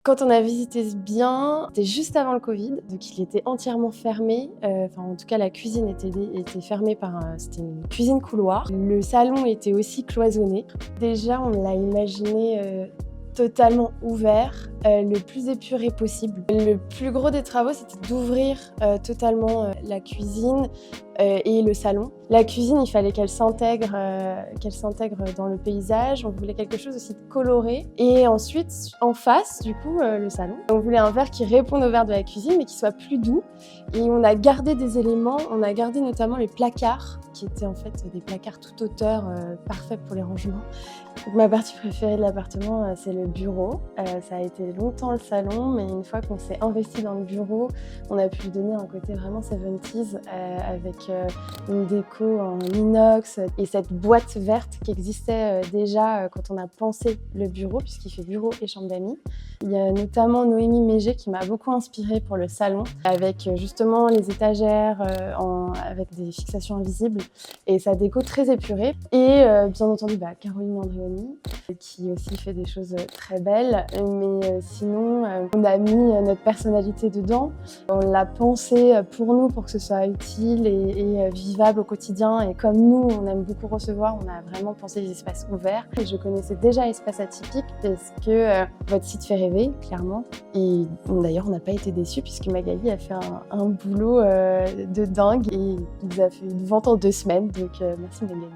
Quand on a visité ce bien, c'était juste avant le Covid, donc il était entièrement fermé. Enfin, en tout cas, la cuisine était fermée c'était une cuisine couloir. Le salon était aussi cloisonné. Déjà, on l'a imaginé totalement ouvert, le plus épuré possible. Le plus gros des travaux, c'était d'ouvrir totalement la cuisine et le salon. La cuisine, il fallait qu'elle s'intègre dans le paysage. On voulait quelque chose aussi de coloré. Et ensuite, en face, du coup, le salon. On voulait un verre qui réponde au verre de la cuisine, mais qui soit plus doux. Et on a gardé des éléments. On a gardé notamment les placards, qui étaient en fait des placards toute hauteur, parfaits pour les rangements. Donc, ma partie préférée de l'appartement, c'est le bureau. Ça a été longtemps le salon, mais une fois qu'on s'est investi dans le bureau, on a pu lui donner un côté vraiment 70s avec une déco en inox et cette boîte verte qui existait déjà quand on a pensé le bureau, puisqu'il fait bureau et chambre d'amis. Il y a notamment Noémie Mégé qui m'a beaucoup inspirée pour le salon, avec justement les étagères avec des fixations invisibles et sa déco très épurée. Et bien entendu, Caroline Andréoni, qui aussi fait des choses très belles. Mais sinon, on a mis notre personnalité dedans. On l'a pensé pour nous, pour que ce soit utile et vivable au quotidien. Et comme nous, on aime beaucoup recevoir, on a vraiment pensé les espaces ouverts. Et je connaissais déjà Espace Atypique parce que votre site fait rêver, clairement. Et d'ailleurs, on n'a pas été déçus puisque Magali a fait un boulot de dingue et il nous a fait une vente en 2 semaines. Donc merci Magali.